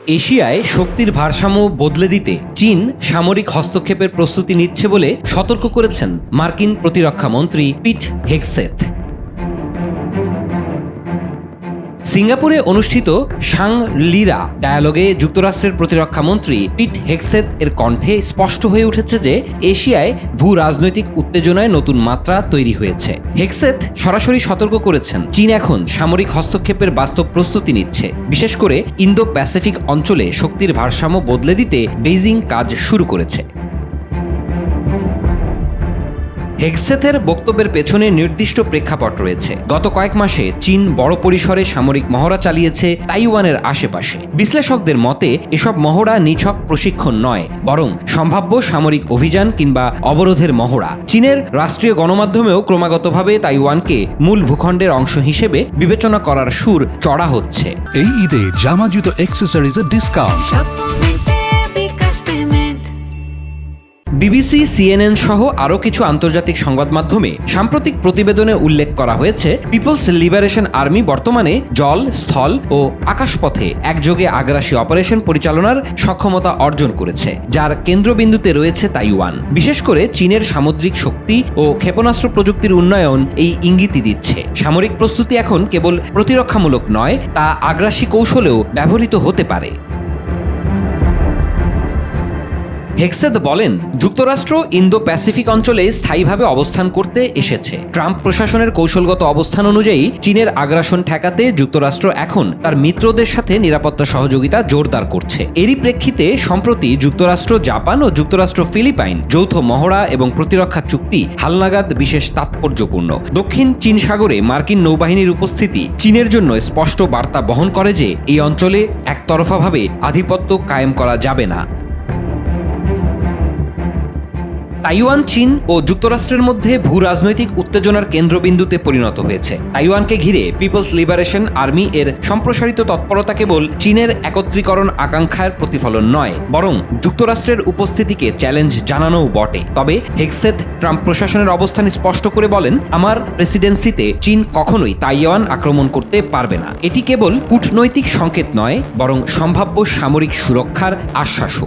এশিয়ায় শক্তির ভারসাম্য বদলে দিতে চীন সামরিক হস্তক্ষেপের প্রস্তুতি নিচ্ছে বলে সতর্ক করেছেন মার্কিন প্রতিরক্ষা মন্ত্রী পিট হেগসেথ। সিঙ্গাপুরে অনুষ্ঠিত শাং-লি-রা ডায়ালগে যুক্তরাষ্ট্রের প্রতিরক্ষা মন্ত্রী পিট হেগসেথ এর কণ্ঠে স্পষ্ট হয়ে উঠেছে যে এশিয়ায় ভূ রাজনৈতিক উত্তেজনায় নতুন মাত্রা তৈরি হয়েছে। হেগসেথ সরাসরি সতর্ক করেছেন চীন এখন সামরিক হস্তক্ষেপের বাস্তব প্রস্তুতি নিচ্ছে, বিশেষ করে ইন্দো প্যাসিফিক অঞ্চলে শক্তির ভারসাম্য বদলে দিতে বেইজিং কাজ শুরু করেছে। হেগসেথের বক্তব্যের পেছনে নির্দিষ্ট প্রেক্ষাপট রয়েছে। গত কয়েক মাসে চীন বড় পরিসরে সামরিক মহড়া চালিয়েছে তাইওয়ানের আশেপাশে। বিশ্লেষকদের মতে এসব মহড়া নিছক প্রশিক্ষণ নয়, বরং সম্ভাব্য সামরিক অভিযান কিংবা অবরোধের মহড়া। চীনের রাষ্ট্রীয় গণমাধ্যমেও ক্রমাগতভাবে তাইওয়ানকে মূল ভূখণ্ডের অংশ হিসেবে বিবেচনা করার সুর চড়া হচ্ছে। এই ঈদে জামা জুতো অ্যাক্সেসরিজের ডিসকাউন্ট। বিবিসি, সিএনএন সহ আরও কিছু আন্তর্জাতিক সংবাদ মাধ্যমে সাম্প্রতিক প্রতিবেদনে উল্লেখ করা হয়েছে পিপলস লিবারেশন আর্মি বর্তমানে জল, স্থল ও আকাশপথে একযোগে আগ্রাসী অপারেশন পরিচালনার সক্ষমতা অর্জন করেছে, যার কেন্দ্রবিন্দুতে রয়েছে তাইওয়ান। বিশেষ করে চীনের সামুদ্রিক শক্তি ও ক্ষেপণাস্ত্র প্রযুক্তির উন্নয়ন এই ইঙ্গিতই দিচ্ছে। সামরিক প্রস্তুতি এখন কেবল প্রতিরক্ষামূলক নয়, তা আগ্রাসী কৌশলেও ব্যবহৃত হতে পারে। হেগসেথ বলেন, যুক্তরাষ্ট্র ইন্দো প্যাসিফিক অঞ্চলে স্থায়ীভাবে অবস্থান করতে এসেছে। ট্রাম্প প্রশাসনের কৌশলগত অবস্থান অনুযায়ী চীনের আগ্রাসন ঠেকাতে যুক্তরাষ্ট্র এখন তার মিত্রদের সাথে নিরাপত্তা সহযোগিতা জোরদার করছে। এরই প্রেক্ষিতে সম্প্রতি যুক্তরাষ্ট্র, জাপান ও যুক্তরাষ্ট্র ফিলিপাইন যৌথ মহড়া এবং প্রতিরক্ষা চুক্তি হালনাগাদ বিশেষ তাৎপর্যপূর্ণ। দক্ষিণ চীন সাগরে মার্কিন নৌবাহিনীর উপস্থিতি চীনের জন্য স্পষ্ট বার্তা বহন করে যে এই অঞ্চলে একতরফাভাবে আধিপত্য কায়েম করা যাবে না। তাইওয়ান চীন ও যুক্তরাষ্ট্রের মধ্যে ভূ রাজনৈতিক উত্তেজনার কেন্দ্রবিন্দুতে পরিণত হয়েছে। তাইওয়ানকে ঘিরে পিপলস লিবারেশন আর্মি এর সম্প্রসারিত তৎপরতা কেবল চীনের একত্রীকরণ আকাঙ্ক্ষার প্রতিফলন নয়, বরং যুক্তরাষ্ট্রের উপস্থিতিকে চ্যালেঞ্জ জানানোও বটে। তবে হেগসেথ ট্রাম্প প্রশাসনের অবস্থান স্পষ্ট করে বলেন, আমার প্রেসিডেন্সিতে চীন কখনোই তাইওয়ান আক্রমণ করতে পারবে না। এটি কেবল কূটনৈতিক সংকেত নয়, বরং সম্ভাব্য সামরিক সুরক্ষার আশ্বাসও।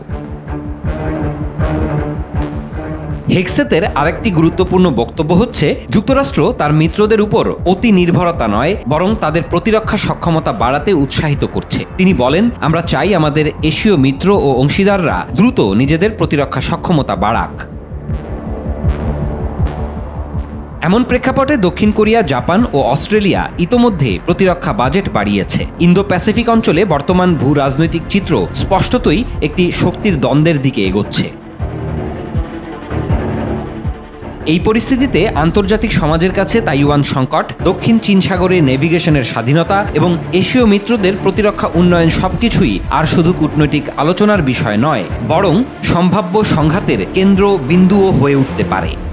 হেগসেথের আরেকটি গুরুত্বপূর্ণ বক্তব্য হচ্ছে, যুক্তরাষ্ট্র তার মিত্রদের উপর অতি নির্ভরতা নয়, বরং তাদের প্রতিরক্ষা সক্ষমতা বাড়াতে উৎসাহিত করছে। তিনি বলেন, আমরা চাই আমাদের এশীয় মিত্র ও অংশীদাররা দ্রুত নিজেদের প্রতিরক্ষা সক্ষমতা বাড়াক। এমন প্রেক্ষাপটে দক্ষিণ কোরিয়া, জাপান ও অস্ট্রেলিয়া ইতোমধ্যে প্রতিরক্ষা বাজেট বাড়িয়েছে। ইন্দো প্যাসিফিক অঞ্চলে বর্তমান ভূ রাজনৈতিক চিত্র স্পষ্টতই একটি শক্তির দ্বন্দ্বের দিকে এগোচ্ছে। এই পরিস্থিতিতে আন্তর্জাতিক সমাজের কাছে তাইওয়ান সংকট, দক্ষিণ চীন সাগরে নেভিগেশনের স্বাধীনতা এবং এশীয় মিত্রদের প্রতিরক্ষা উন্নয়ন সবকিছুই আর শুধু কূটনৈতিক আলোচনার বিষয় নয়, বরং সম্ভাব্য সংঘাতের কেন্দ্রবিন্দুও হয়ে উঠতে পারে।